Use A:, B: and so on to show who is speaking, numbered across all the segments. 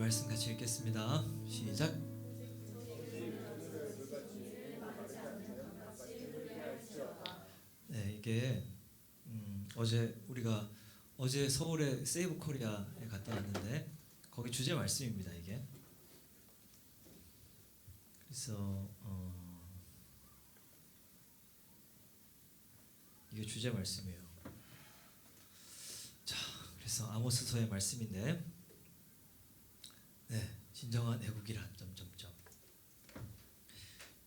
A: 말씀 같이 읽겠습니다. 시작. 네, 이게 어제 서울의 세이브 코리아에 갔다 왔는데 거기 주제 말씀입니다. 이게 그래서 이게 주제 말씀이에요. 자, 그래서 아모스서의 말씀인데, 네, 진정한 애국이란 점점점.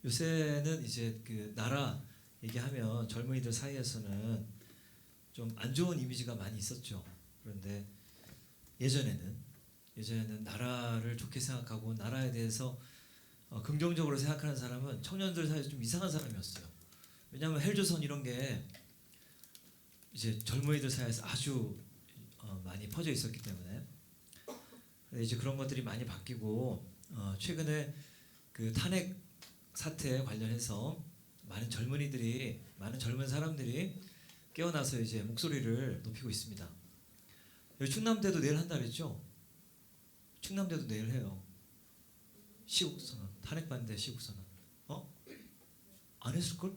A: 요새는 이제 그 나라 얘기하면 젊은이들 사이에서는 좀 안 좋은 이미지가 많이 있었죠. 그런데 예전에는 나라를 좋게 생각하고 나라에 대해서 긍정적으로 생각하는 사람은 청년들 사이에서 좀 이상한 사람이었어요. 왜냐하면 헬조선 이런 게 이제 젊은이들 사이에서 아주 많이 퍼져 있었기 때문에. 근데 이제 그런 것들이 많이 바뀌고 최근에 그 탄핵 사태에 관련해서 많은 젊은 사람들이 깨어나서 이제 목소리를 높이고 있습니다. 여기 충남대도 내일 한다 그랬죠? 충남대도 내일 해요. 시국선언, 탄핵 반대 시국선언. 안 했을걸?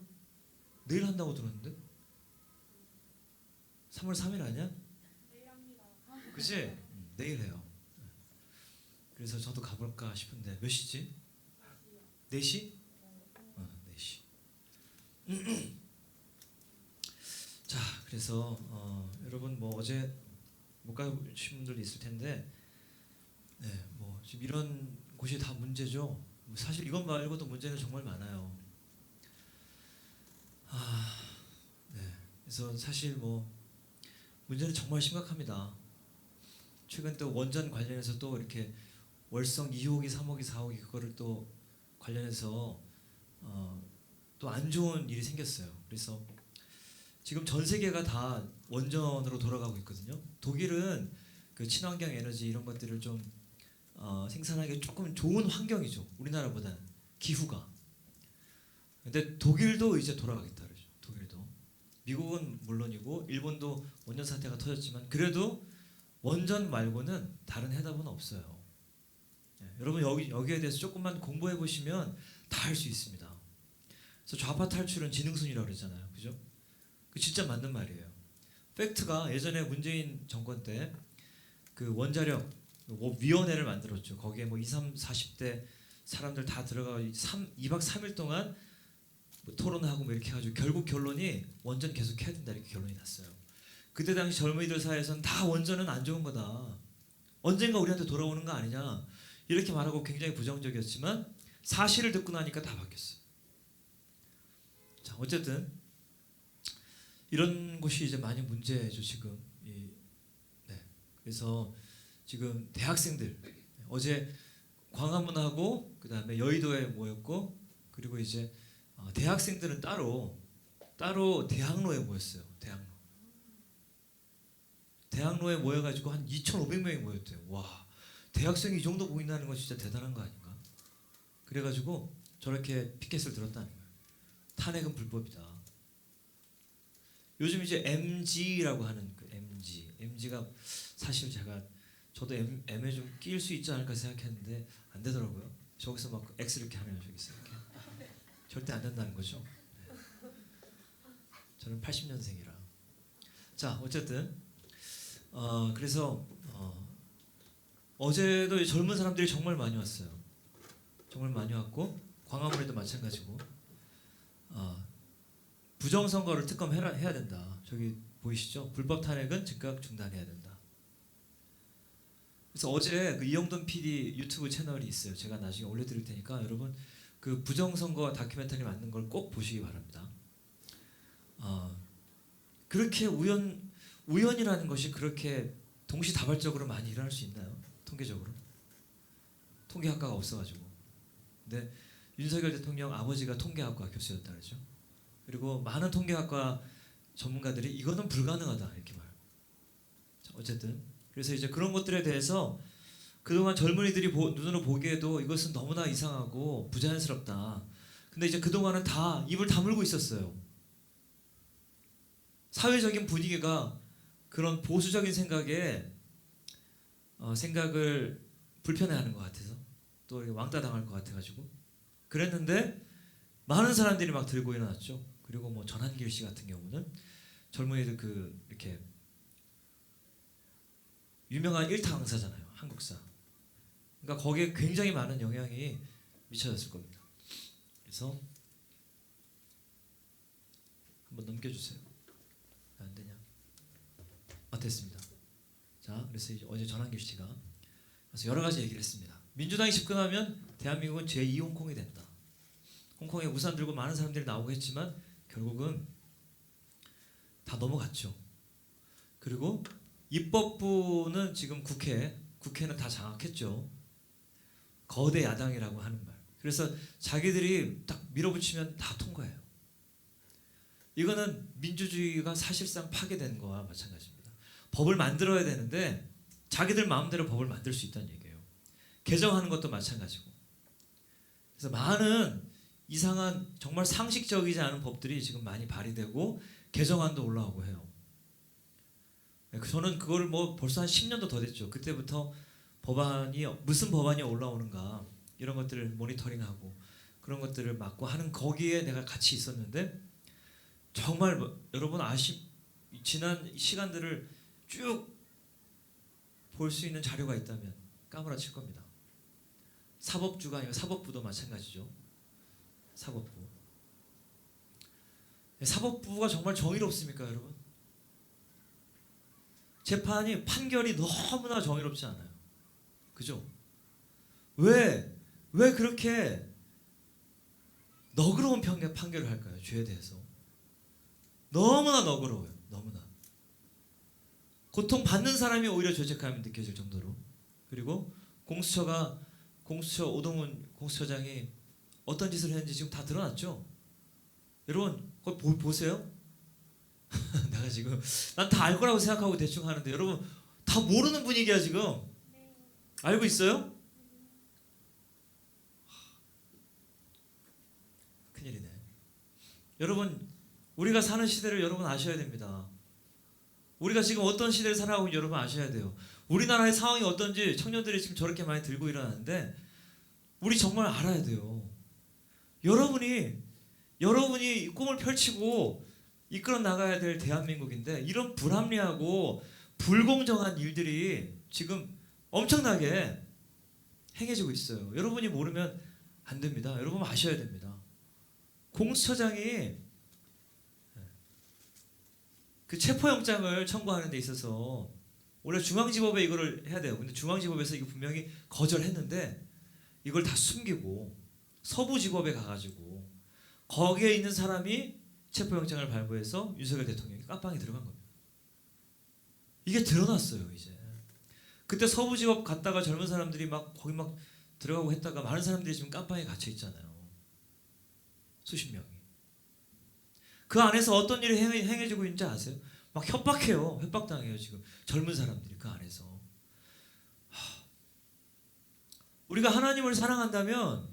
A: 내일 한다고 들었는데? 3월 3일 아니야?
B: 내일 합니다.
A: 그치? 내일 해요. 그래서 저도 가볼까 싶은데 몇 시지? 4시? 4시. 자, 그래서 여러분 뭐 어제 못 가신 분들도 있을 텐데, 네, 뭐 지금 이런 곳이 다 문제죠. 사실 이것 말고도 문제는 정말 많아요. 네. 그래서 사실 뭐 문제는 정말 심각합니다. 최근 또 원전 관련해서 또 이렇게 월성 2호기, 3호기, 4호기 그거를 또 관련해서 또 안 좋은 일이 생겼어요. 그래서 지금 전 세계가 다 원전으로 돌아가고 있거든요. 독일은 그 친환경 에너지 이런 것들을 좀 생산하기 조금 좋은 환경이죠. 우리나라보다는 기후가. 근데 독일도 이제 돌아가겠다 그러죠. 독일도. 미국은 물론이고 일본도 원전 사태가 터졌지만 그래도 원전 말고는 다른 해답은 없어요. 여러분 여기에 대해서 조금만 공부해 보시면 다 알 수 있습니다. 그래서 좌파 탈출은 지능순이라고 그러잖아요. 그죠? 그 진짜 맞는 말이에요. 팩트가 예전에 문재인 정권 때 그 원자력 위원회를 만들었죠. 거기에 뭐 20, 30, 40대 사람들 다 들어가 2박 3일 동안 뭐 토론하고 뭐 이렇게 해가지고 결국 결론이 원전 계속 해야 된다 이렇게 결론이 났어요. 그때 당시 젊은이들 사이에서는 다 원전은 안 좋은 거다. 언젠가 우리한테 돌아오는 거 아니냐 이렇게 말하고 굉장히 부정적이었지만 사실을 듣고 나니까 다 바뀌었어요. 자, 어쨌든 이런 곳이 이제 많이 문제죠 지금. 네. 그래서 지금 대학생들 어제 광화문하고 그 다음에 여의도에 모였고 그리고 이제 대학생들은 따로 대학로에 모였어요. 대학로에 모여가지고 한 2,500명이 모였대요. 와, 대학생이 이 정도 모인다는 건 진짜 대단한 거 아닌가? 그래가지고 저렇게 피켓을 들었다는 거예요. 탄핵은 불법이다. 요즘 이제 MG라고 하는 그 MG가 사실 저도 M에 좀 끼일 수 있지 않을까 생각했는데 안 되더라고요. 저기서 막 X 이렇게 하면 저기서 이렇게 절대 안 된다는 거죠. 네. 저는 80년생이라. 자, 어쨌든 그래서 어제도 젊은 사람들이 정말 많이 왔어요. 정말 많이 왔고 광화문에도 마찬가지고 부정선거를 특검해야 된다. 저기 보이시죠? 불법 탄핵은 즉각 중단해야 된다. 그래서 어제 그 이영돈 PD 유튜브 채널이 있어요. 제가 나중에 올려드릴 테니까 여러분 그 부정선거 다큐멘터리 만든 걸 꼭 보시기 바랍니다. 그렇게 우연이라는 것이 그렇게 동시다발적으로 많이 일어날 수 있나요? 통계적으로? 통계학과가 없어가지고. 근데 윤석열 대통령 아버지가 통계학과 교수였다 그러죠. 그리고 많은 통계학과 전문가들이 이거는 불가능하다 이렇게 말해요. 어쨌든 그래서 이제 그런 것들에 대해서 그동안 젊은이들이 눈으로 보기에도 이것은 너무나 이상하고 부자연스럽다. 근데 이제 그동안은 다 입을 다물고 있었어요. 사회적인 분위기가 그런 보수적인 생각을 불편해하는 것 같아서 또 왕따 당할 것 같아가지고 그랬는데 많은 사람들이 막 들고 일어났죠. 그리고 뭐 전한길 씨 같은 경우는 젊은이들 그 이렇게 유명한 일타 강사잖아요, 한국사. 그러니까 거기에 굉장히 많은 영향이 미쳐졌을 겁니다. 그래서 한번 넘겨주세요. 안 되냐? 됐습니다. 자, 그래서 이제 어제 전한길 씨가 그래서 여러 가지 얘기를 했습니다. 민주당이 집권하면 대한민국은 제2 홍콩이 된다. 홍콩에 우산 들고 많은 사람들이 나오고 했지만 결국은 다 넘어갔죠. 그리고 입법부는 지금 국회는 다 장악했죠. 거대 야당이라고 하는 말. 그래서 자기들이 딱 밀어붙이면 다 통과해요. 이거는 민주주의가 사실상 파괴된 거와 마찬가지입니다. 법을 만들어야 되는데 자기들 마음대로 법을 만들 수 있다는 얘기예요. 개정하는 것도 마찬가지고. 그래서 많은 이상한 정말 상식적이지 않은 법들이 지금 많이 발의되고 개정안도 올라오고 해요. 저는 그거를 뭐 벌써 한 10년도 더 됐죠. 그때부터 무슨 법안이 올라오는가 이런 것들을 모니터링하고 그런 것들을 맡고 하는 거기에 내가 같이 있었는데 정말 여러분 지난 시간들을 쭉 볼 수 있는 자료가 있다면 까무라칠 겁니다. 사법주가 아니고 사법부도 마찬가지죠. 사법부가 정말 정의롭습니까, 여러분? 판결이 너무나 정의롭지 않아요. 그죠? 왜 그렇게 너그러운 판결을 할까요? 죄에 대해서. 너무나 너그러워요. 너무나. 고통받는 사람이 오히려 죄책감이 느껴질 정도로. 그리고 오동훈 공수처장이 어떤 짓을 했는지 지금 다 드러났죠? 여러분 그거 보세요. 내가 지금 난 다 알 거라고 생각하고 대충 하는데 여러분 다 모르는 분위기야 지금. 알고 있어요? 큰일이네. 여러분 우리가 사는 시대를 여러분 아셔야 됩니다. 우리가 지금 어떤 시대를 살아가고 있는지 여러분 아셔야 돼요. 우리나라의 상황이 어떤지 청년들이 지금 저렇게 많이 들고 일어나는데 우리 정말 알아야 돼요. 여러분이 꿈을 펼치고 이끌어 나가야 될 대한민국인데 이런 불합리하고 불공정한 일들이 지금 엄청나게 행해지고 있어요. 여러분이 모르면 안 됩니다. 여러분 아셔야 됩니다. 공수처장이 그 체포영장을 청구하는 데 있어서 원래 중앙지법에 이거를 해야 돼요. 근데 중앙지법에서 이거 분명히 거절했는데 이걸 다 숨기고 서부지법에 가가지고 거기에 있는 사람이 체포영장을 발부해서 윤석열 대통령이 깜빵에 들어간 겁니다. 이게 드러났어요 이제. 그때 서부지법 갔다가 젊은 사람들이 거기 들어가고 했다가 많은 사람들이 지금 깜빵에 갇혀 있잖아요. 수십 명이. 그 안에서 어떤 일이 행해지고 있는지 아세요? 막 협박해요. 협박당해요 지금 젊은 사람들이 그 안에서. 우리가 하나님을 사랑한다면,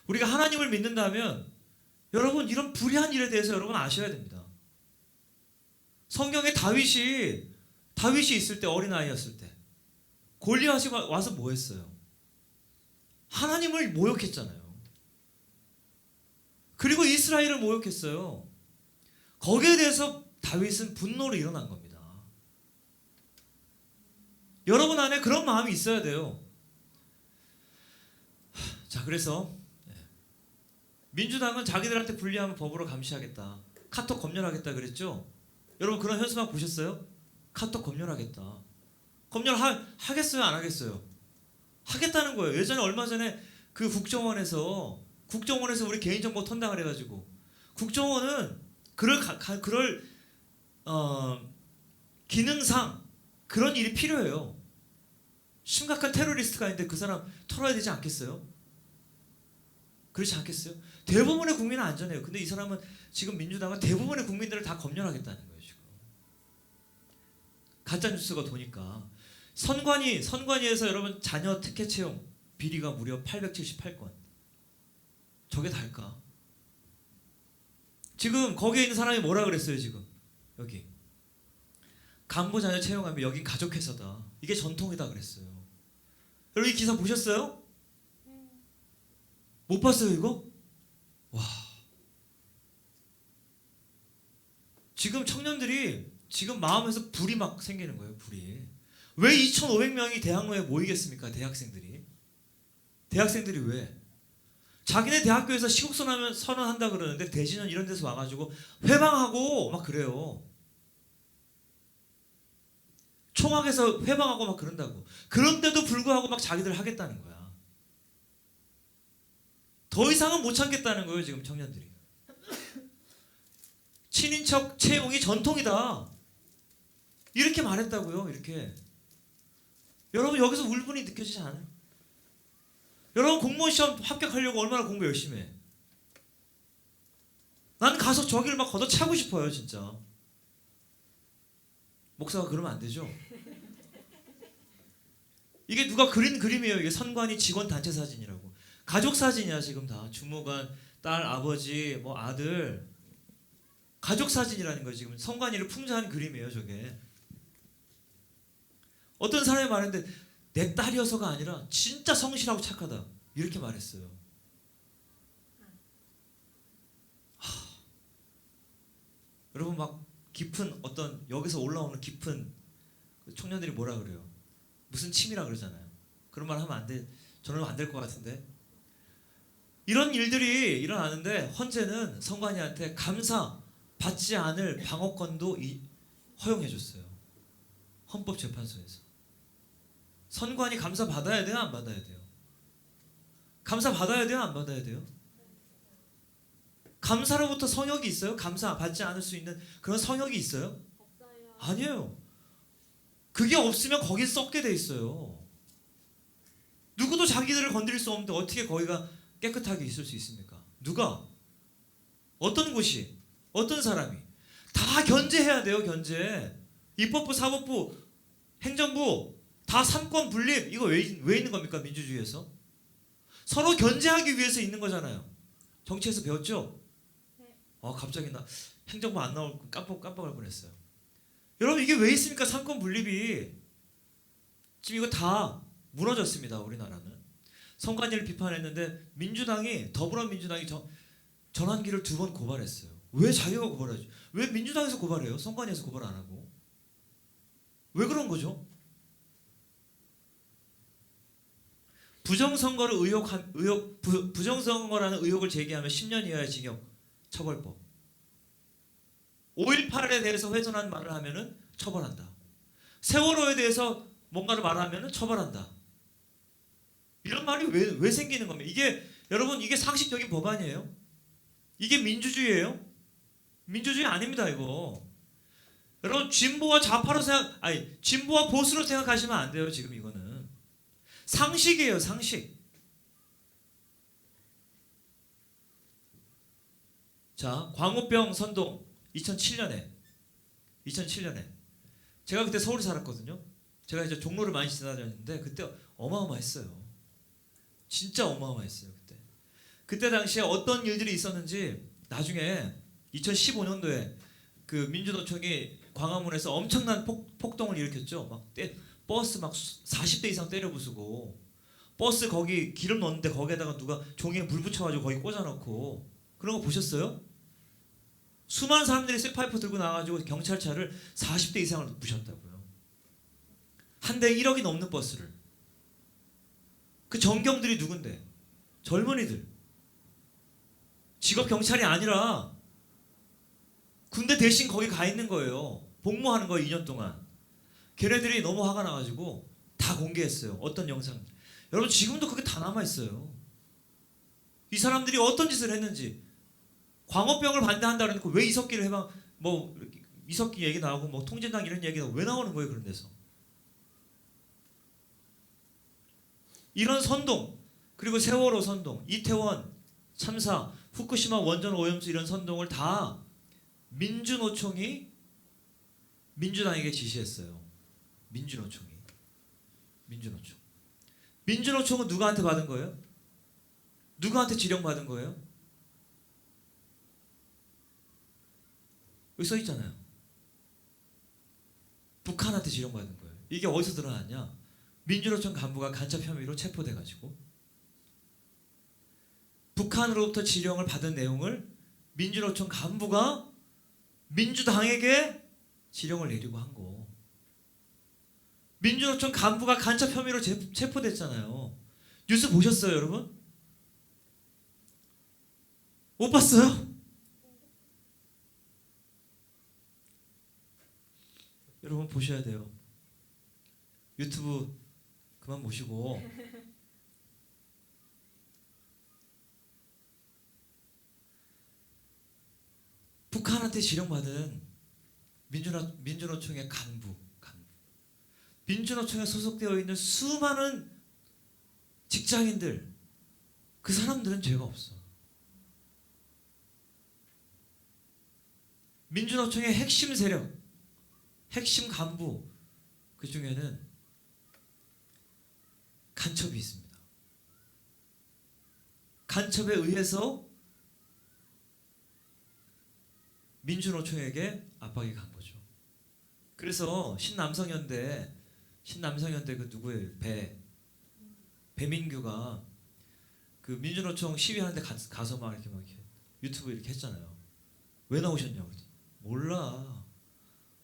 A: 우리가 하나님을 믿는다면 여러분 이런 불의한 일에 대해서 여러분 아셔야 됩니다. 성경에 다윗이 있을 때, 어린아이였을 때 골리앗이 와서 뭐 했어요? 하나님을 모욕했잖아요. 그리고 이스라엘을 모욕했어요. 거기에 대해서 다윗은 분노로 일어난 겁니다. 여러분 안에 그런 마음이 있어야 돼요. 자, 그래서 민주당은 자기들한테 불리하면 법으로 감시하겠다. 카톡 검열하겠다 그랬죠? 여러분 그런 현수막 보셨어요? 카톡 검열하겠다. 하겠어요? 안 하겠어요? 하겠다는 거예요. 예전에 얼마 전에 그 국정원에서 우리 개인정보 턴당을 해가지고 국정원은 그럴 기능상 그런 일이 필요해요. 심각한 테러리스트가 있는데 그 사람 털어야 되지 않겠어요? 그렇지 않겠어요? 대부분의 국민은 안전해요. 근데 이 사람은 지금 민주당은 대부분의 국민들을 다 검열하겠다는 거예요. 지금 가짜 뉴스가 도니까 선관위에서 여러분 자녀 특혜 채용 비리가 무려 878건. 저게 다일까? 지금 거기에 있는 사람이 뭐라 그랬어요? 지금 여기 간부 자녀 채용하면 여긴 가족회사다. 이게 전통이다 그랬어요. 여러분 이 기사 보셨어요? 못 봤어요 이거? 와. 지금 청년들이 지금 마음에서 불이 막 생기는 거예요. 불이. 왜 2,500명이 대학로에 모이겠습니까? 대학생들이 왜? 자기네 대학교에서 시국선언하면 선언한다 그러는데 대신은 이런 데서 와가지고 회방하고 막 그래요. 총학에서 회방하고 막 그런다고. 그런데도 불구하고 막 자기들 하겠다는 거야. 더 이상은 못 참겠다는 거예요 지금 청년들이. 친인척 채용이 전통이다. 이렇게 말했다고요. 이렇게. 여러분 여기서 울분이 느껴지지 않아요? 여러분 공무원 시험 합격하려고 얼마나 공부 열심히 해. 나는 가서 저기를 막 걷어차고 싶어요 진짜. 목사가 그러면 안 되죠. 이게 누가 그린 그림이에요. 이게 선관위 직원 단체 사진이라고. 가족 사진이야 지금 다. 주무관, 딸, 아버지, 뭐 아들. 가족 사진이라는 거예요 지금. 선관위를 풍자한 그림이에요 저게. 어떤 사람이 말했는데 내 딸이어서가 아니라 진짜 성실하고 착하다 이렇게 말했어요. 여러분 막 깊은 어떤 여기서 올라오는 깊은 청년들이 뭐라 그래요? 무슨 침이라 그러잖아요. 그런 말 하면 안 돼. 저는 안 될 것 같은데. 이런 일들이 일어나는데 헌재는 선관위한테 감사 받지 않을 방어권도 허용해 줬어요. 헌법재판소에서. 선관위 감사 받아야 돼요? 안 받아야 돼요? 감사 받아야 돼요? 안 받아야 돼요? 감사로부터 성역이 있어요? 감사 받지 않을 수 있는 그런 성역이 있어요?
B: 없어요.
A: 아니에요. 그게 없으면 거기 썩게 돼 있어요. 누구도 자기들을 건드릴 수 없는데 어떻게 거기가 깨끗하게 있을 수 있습니까? 누가? 어떤 곳이? 어떤 사람이? 다 견제해야 돼요. 견제. 입법부, 사법부, 행정부 다 삼권 분립. 이거 왜 있는 겁니까? 민주주의에서. 서로 견제하기 위해서 있는 거잖아요. 정치에서 배웠죠?
B: 네.
A: 갑자기 나 행정부 안 나올 깜빡할 뻔했어요. 여러분 이게 왜 있습니까? 삼권 분립이. 지금 이거 다 무너졌습니다. 우리나라는. 선관위를 비판했는데 더불어민주당이 전환기를 2번 고발했어요. 왜 자기가 고발하죠? 왜 민주당에서 고발해요? 선관위에서 고발 안 하고. 왜 그런 거죠? 부정선거라는 의혹을 제기하면 10년 이하의 징역 처벌법. 5.18에 대해서 훼손한 말을 하면은 처벌한다. 세월호에 대해서 뭔가를 말하면은 처벌한다. 이런 말이 왜 생기는 겁니까? 여러분 이게 상식적인 법안이에요? 이게 민주주의예요? 민주주의 아닙니다 이거. 여러분 진보와 보수로 생각하시면 안 돼요 지금 이거는. 상식이에요 상식. 자 광우병 선동 2007년에 제가 그때 서울에 살았거든요. 제가 이제 종로를 많이 지나다녔는데 그때 어마어마했어요. 진짜 어마어마했어요 그때 당시에 어떤 일들이 있었는지 나중에 2015년도에 그 민주노총이 광화문에서 엄청난 폭동을 일으켰죠. 버스 막 40대 이상 때려 부수고 버스 거기 기름 넣었는데 거기에다가 누가 종이에 물 붙여가지고 거기 꽂아놓고 그런 거 보셨어요? 수많은 사람들이 쇠파이프 들고 나와가지고 경찰차를 40대 이상을 부셨다고요. 한 대에 1억이 넘는 버스를. 그 전경들이 누군데? 젊은이들. 직업 경찰이 아니라 군대 대신 거기 가 있는 거예요. 복무하는 거예요 2년 동안. 걔네들이 너무 화가 나가지고 다 공개했어요. 어떤 영상. 여러분 지금도 그게 다 남아있어요. 이 사람들이 어떤 짓을 했는지. 광우병을 반대한다 그러니까 왜 이석기를 이석기 얘기 나오고 뭐 통진당 이런 얘기가 왜 나오는 거예요 그런 데서. 이런 선동 그리고 세월호 선동, 이태원 참사, 후쿠시마 원전 오염수 이런 선동을 다 민주노총이 민주당에게 지시했어요. 민주노총은 누구한테 받은 거예요? 누구한테 지령받은 거예요? 여기 써 있잖아요. 북한한테 지령받은 거예요. 이게 어디서 드러났냐? 민주노총 간부가 간첩 혐의로 체포돼가지고 북한으로부터 지령을 받은 내용을 민주노총 간부가 민주당에게 지령을 내리고 한 거. 민주노총 간부가 간첩 혐의로 체포됐잖아요. 뉴스 보셨어요, 여러분? 못 봤어요? 여러분 보셔야 돼요. 유튜브 그만 보시고 북한한테 지령받은 민주노총의 간부, 민주노총에 소속되어 있는 수많은 직장인들, 그 사람들은 죄가 없어. 민주노총의 핵심 세력, 핵심 간부, 그 중에는 간첩이 있습니다. 간첩에 의해서 민주노총에게 압박이 간 거죠. 그래서 신남성연대 그 누구예요? 배민규가 그 민주노총 시위하는데 가서 막 이렇게 유튜브 이렇게 했잖아요. 왜 나오셨냐고. 몰라.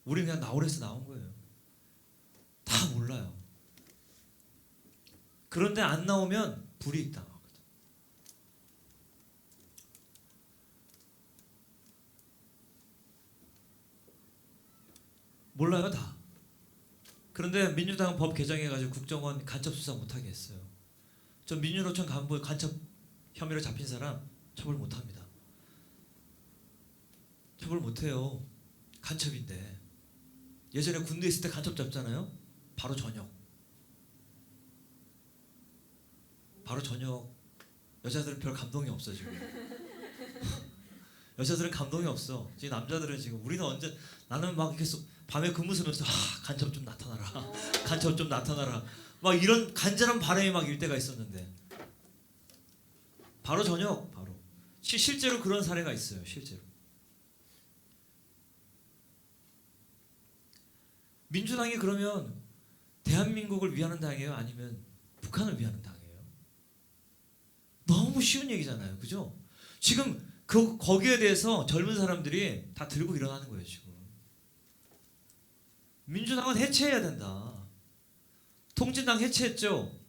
A: 우리 그냥 나오래서 나온 거예요. 다 몰라요. 그런데 안 나오면 불이익당하거든. 몰라요 다. 그런데 민주당은 법 개정해가지고 국정원 간첩 수사 못하게 했어요. 저 민주노총 간부 간첩 혐의로 잡힌 사람 처벌 못합니다. 처벌 못해요. 간첩인데. 예전에 군대 있을 때 간첩 잡잖아요. 바로 전역. 여자들은 별 감동이 없어 지금. 여자들은 감동이 없어. 지금 남자들은 지금 우리는 나는 막 이렇게 밤에 근무 쓰면서 간첩 좀 나타나라. 간첩 좀 나타나라. 막 이런 간절한 바람이 막 일 때가 있었는데 바로 전역. 바로. 실제로 그런 사례가 있어요. 실제로. 민주당이 그러면 대한민국을 위하는 당이에요? 아니면 북한을 위하는 당이에요? 너무 쉬운 얘기잖아요. 그죠? 지금 거기에 대해서 젊은 사람들이 다 들고 일어나는 거예요. 지금. 민주당은 해체해야 된다. 통진당 해체했죠?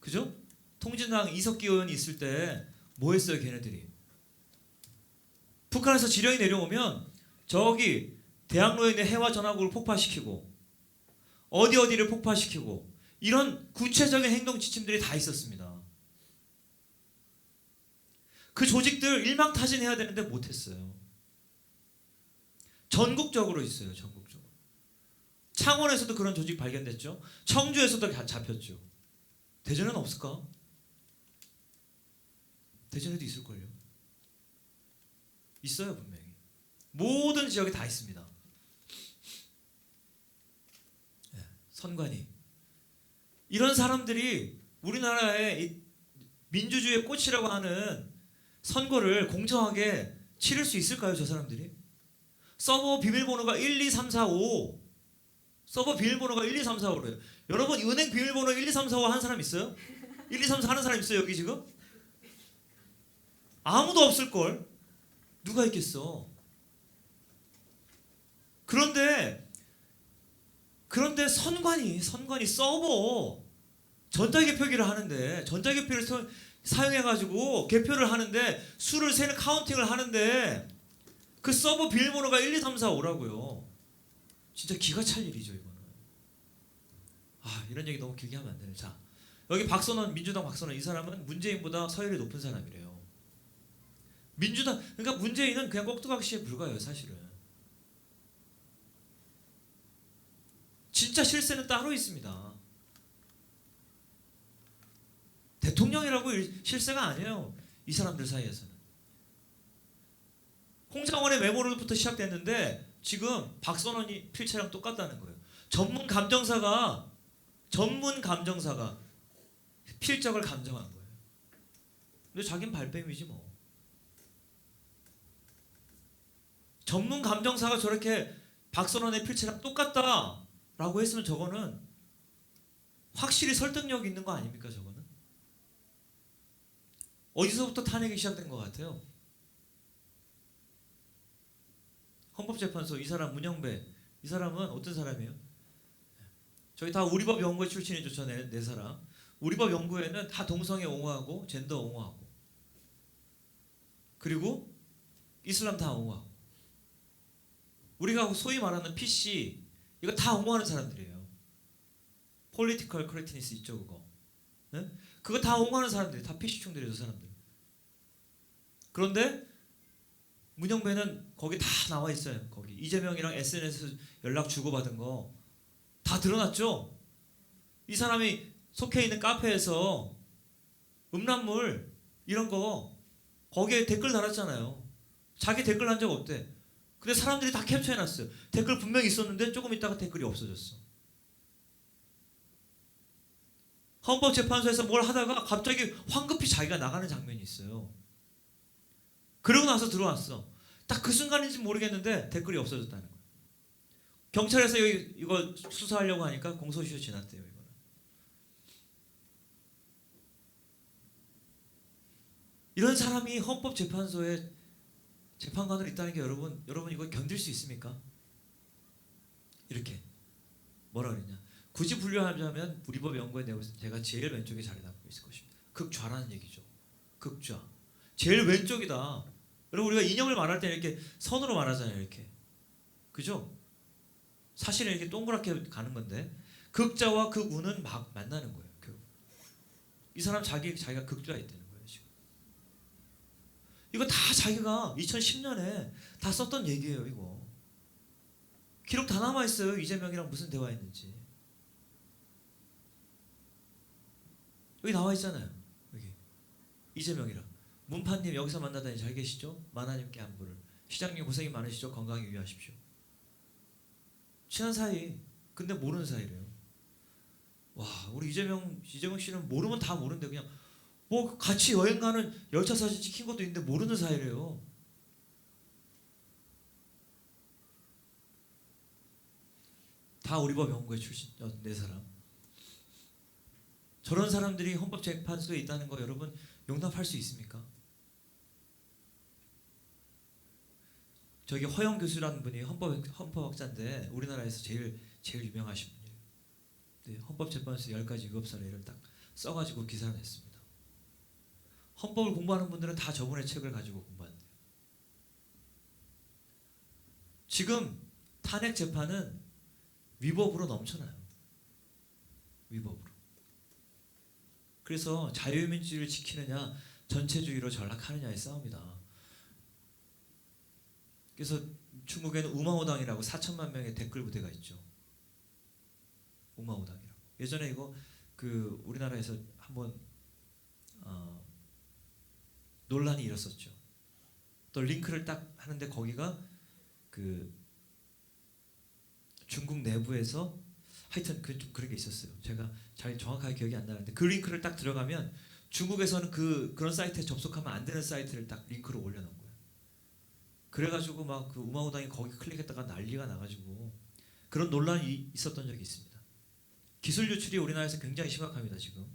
A: 그죠? 통진당 이석기 의원이 있을 때 뭐 했어요? 걔네들이. 북한에서 지령이 내려오면 저기 대학로에 있는 해와 전화국을 폭파시키고 어디를 폭파시키고 이런 구체적인 행동 지침들이 다 있었습니다. 그 조직들 일망타진해야 되는데 못했어요. 전국적으로 있어요. 전국적으로. 창원에서도 그런 조직 발견됐죠. 청주에서도 잡혔죠. 대전에는 없을까? 대전에도 있을걸요. 있어요 분명히. 모든 지역에 다 있습니다. 선관위. 이런 사람들이 우리나라의 민주주의의 꽃이라고 하는 선거를 공정하게 치를 수 있을까요? 저 사람들이? 서버 비밀번호가 12345 서버 비밀번호가 12345래요. 여러분 은행 비밀번호 12345 하는 사람 있어요? 12345 하는 사람 있어요 여기 지금? 아무도 없을걸. 누가 있겠어. 그런데 선관위 서버 전자개표기를 하는데 전자개표를 사용해가지고 개표를 하는데 수를 세는 카운팅을 하는데 그 서버 비밀번호가 12345라고요. 진짜 기가 찰 일이죠 이거는. 이런 얘기 너무 길게 하면 안 되네. 자, 여기 박선원, 민주당 박선원, 이 사람은 문재인보다 서열이 높은 사람이래요. 그러니까 문재인은 그냥 꼭두각시에 불과해요 사실은. 진짜 실세는 따로 있습니다. 대통령이라고 실세가 아니에요. 이 사람들 사이에서는. 홍장원의 메모로부터 시작됐는데 지금 박선원이 필체랑 똑같다는 거예요. 전문 감정사가 필적을 감정한 거예요. 근데 자기는 발뺌이지 뭐. 전문 감정사가 저렇게 박선원의 필체랑 똑같다라고 했으면 저거는 확실히 설득력 있는 거 아닙니까 저거는? 어디서부터 탄핵이 시작된 것 같아요? 헌법재판소 이 사람 문영배 이 사람은 어떤 사람이에요? 저희 다 우리법 연구회 출신이죠. 저 네 사람. 우리법 연구회는 다 동성애 옹호하고 젠더 옹호하고 그리고 이슬람 다 옹호하고 우리가 소위 말하는 PC 이거 다 옹호하는 사람들이에요. Political correctness 있죠 그거. 네? 그거 다 옹호하는 사람들이 다 PC충들이죠 사람들. 그런데 문영배는 거기 다 나와 있어요. 거기 이재명이랑 SNS 연락 주고받은 거 다 드러났죠. 이 사람이 속해 있는 카페에서 음란물 이런 거 거기에 댓글 달았잖아요. 자기 댓글 한 적 없대. 근데 사람들이 다 캡처해놨어요. 댓글 분명히 있었는데 조금 있다가 댓글이 없어졌어. 헌법재판소에서 뭘 하다가 갑자기 황급히 자기가 나가는 장면이 있어요. 그러고 나서 들어왔어. 딱 그 순간인지 모르겠는데 댓글이 없어졌다는 거예요. 경찰에서 이거 수사하려고 하니까 공소시효 지났대요. 이거는. 이런 사람이 헌법재판소에 재판관으로 있다는 게 여러분 이거 견딜 수 있습니까? 이렇게 뭐라 그랬냐? 굳이 분류하자면 우리법 연구에 제가 제일 왼쪽에 자리 잡고 있을 것입니다. 극좌라는 얘기죠. 극좌. 제일 왼쪽이다. 여러분 우리가 이념을 말할 때 이렇게 선으로 말하잖아요. 이렇게. 그죠? 사실은 이렇게 동그랗게 가는 건데 극자와 극우는 막 만나는 거예요. 이 사람 자기가 극좌에 있다는 거예요. 지금. 이거 다 자기가 2010년에 다 썼던 얘기예요. 이거. 기록 다 남아있어요. 이재명이랑 무슨 대화했는지. 여기 나와 있잖아요. 여기 이재명이랑 문파님 여기서 만나다니 잘 계시죠? 만화님께 안부를. 시장님 고생이 많으시죠? 건강히 유의하십시오. 친한 사이. 근데 모르는 사이래요. 와, 우리 이재명 씨는 모르면 다 모르는데 그냥 뭐 같이 여행 가는 열차 사진 찍힌 것도 있는데 모르는 사이래요. 다 우리법 연구회 출신 네 사람. 저런 사람들이 헌법재판소에 있다는 거 여러분 용납할 수 있습니까? 저기 허영 교수라는 분이 헌법학자인데 우리나라에서 제일 유명하신 분이에요. 네, 헌법재판소 10가지 위법사례를 딱 써가지고 기사를 냈습니다. 헌법을 공부하는 분들은 다 저분의 책을 가지고 공부한대요. 지금 탄핵 재판은 위법으로 넘쳐나요. 위법으로. 그래서 자유민주주의를 지키느냐 전체주의로 전락하느냐의 싸움이다. 그래서 중국에는 우마오당이라고 4천만 명의 댓글 부대가 있죠. 우마오당이라고. 예전에 이거 그 우리나라에서 한번 논란이 일었었죠. 또 링크를 딱 하는데 거기가 그 중국 내부에서 하여튼 좀 그런 게 있었어요. 제가 잘 정확하게 기억이 안 나는데 그 링크를 딱 들어가면 중국에서는 그런 사이트에 접속하면 안 되는 사이트를 딱 링크로 올려놓은 거예요. 그래가지고 막 그 우마우당이 거기 클릭했다가 난리가 나가지고 그런 논란이 있었던 적이 있습니다. 기술 유출이 우리나라에서 굉장히 심각합니다. 지금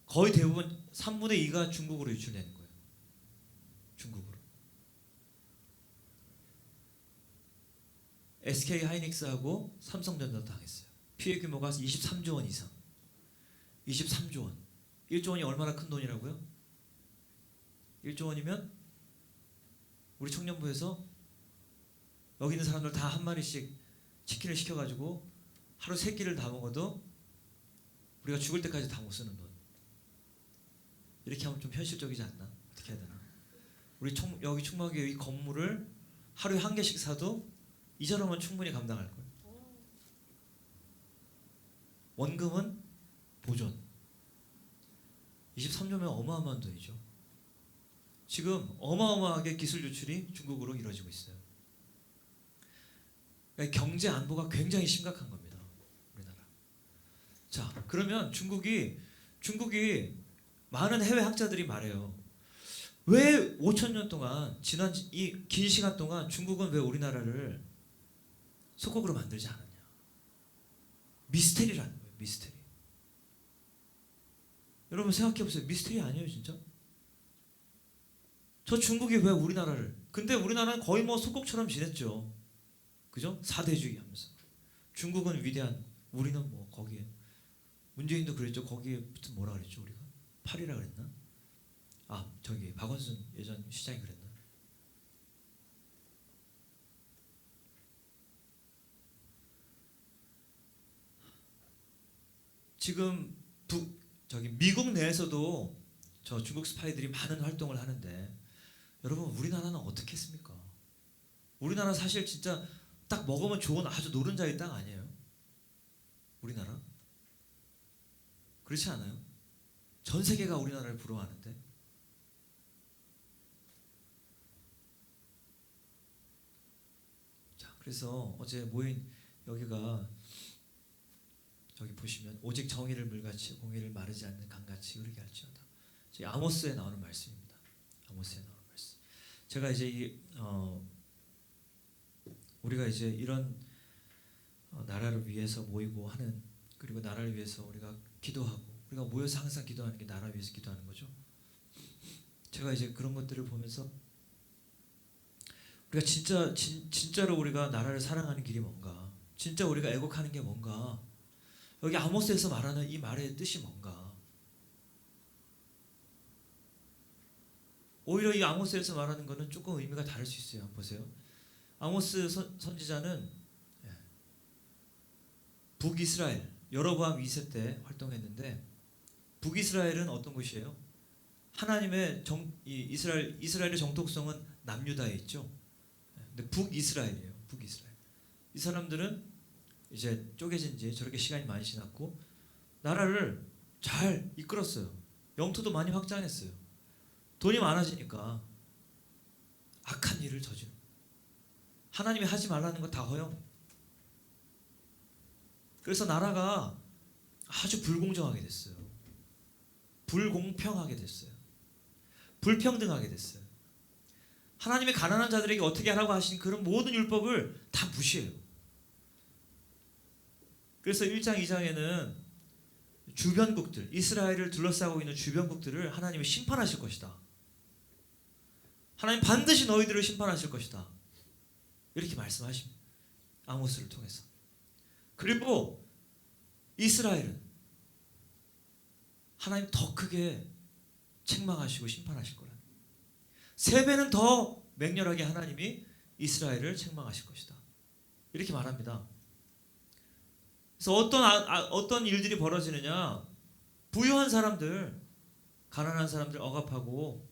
A: 거의 대부분 3분의 2가 중국으로 유출되는 거예요. 중국으로. SK 하이닉스하고 삼성전자도 당했어요. 피해 규모가 23조 원 이상. 23조 원. 1조 원이 얼마나 큰 돈이라고요? 1조 원이면 우리 청년부에서 여기 있는 사람들 다 한 마리씩 치킨을 시켜가지고 하루 3끼를 다 먹어도 우리가 죽을 때까지 다 못 쓰는 돈. 이렇게 하면 좀 현실적이지 않나? 어떻게 해야 되나? 우리 여기 충무하게 이 건물을 하루에 1개씩 사도 이자로만 충분히 감당할 거예요. 원금은 보존. 23조면 어마어마한 돈이죠. 지금 어마어마하게 기술 유출이 중국으로 이루어지고 있어요. 그러니까 경제 안보가 굉장히 심각한 겁니다. 우리나라. 자, 그러면 중국이 많은 해외 학자들이 말해요. 왜 5천 년 동안 지난 이 긴 시간 동안 중국은 왜 우리나라를 속국으로 만들지 않았냐? 미스테리라는 거예요. 미스테리. 여러분 생각해 보세요. 미스터리 아니에요, 진짜? 저 중국이 왜 우리나라를? 근데 우리나라는 거의 뭐 속국처럼 지냈죠. 그죠? 사대주의 하면서. 중국은 위대한, 우리는 뭐 거기에. 문재인도 그랬죠. 거기에 무슨 뭐라 그랬죠, 우리가? 팔이라 그랬나? 아, 저기 박원순 예전 시장이 그랬나? 지금 저기 미국 내에서도 저 중국 스파이들이 많은 활동을 하는데 여러분 우리나라는 어떻게 했습니까? 우리나라 사실 진짜 딱 먹으면 좋은 아주 노른자의 땅 아니에요? 우리나라? 그렇지 않아요? 전 세계가 우리나라를 부러워하는데. 자, 그래서 어제 모인 여기가 저기 보시면 오직 정의를 물같이 공의를 마르지 않는 강같이 흐르게 할지어다. 저희 아모스에 나오는 말씀입니다. 아모스에 나오는 말씀. 제가 이제 우리가 이제 이런 나라를 위해서 모이고 하는, 그리고 나라를 위해서 우리가 기도하고, 우리가 모여서 항상 기도하는 게 나라 위해서 기도하는 거죠. 제가 이제 그런 것들을 보면서 우리가 진짜로 우리가 나라를 사랑하는 길이 뭔가, 진짜 우리가 애국하는 게 뭔가, 여기 아모스에서 말하는 이 말의 뜻이 뭔가. 오히려 이 아모스에서 말하는 거는 조금 의미가 다를 수 있어요. 한번 보세요. 아모스 선지자는 북이스라엘 여로보암 2세 때 활동했는데, 북이스라엘은 어떤 곳이에요? 하나님의 이스라엘의 정통성은 남유다에 있죠. 근데 북이스라엘이에요. 북이스라엘. 이 사람들은 이제 쪼개진 지 저렇게 시간이 많이 지났고 나라를 잘 이끌었어요. 영토도 많이 확장했어요. 돈이 많아지니까 악한 일을 저지르고 하나님이 하지 말라는 거 다 허용. 그래서 나라가 아주 불공정하게 됐어요. 불공평하게 됐어요. 불평등하게 됐어요. 하나님이 가난한 자들에게 어떻게 하라고 하신 그런 모든 율법을 다 무시해요. 그래서 1장 2장에는 주변국들, 이스라엘을 둘러싸고 있는 주변국들을 하나님이 심판하실 것이다. 하나님 반드시 너희들을 심판하실 것이다. 이렇게 말씀하십니다. 아모스를 통해서. 그리고 이스라엘은 하나님 더 크게 책망하시고 심판하실 거라. 3배는 더 맹렬하게 하나님이 이스라엘을 책망하실 것이다. 이렇게 말합니다. 그래서 어떤 일들이 벌어지느냐? 부유한 사람들, 가난한 사람들 억압하고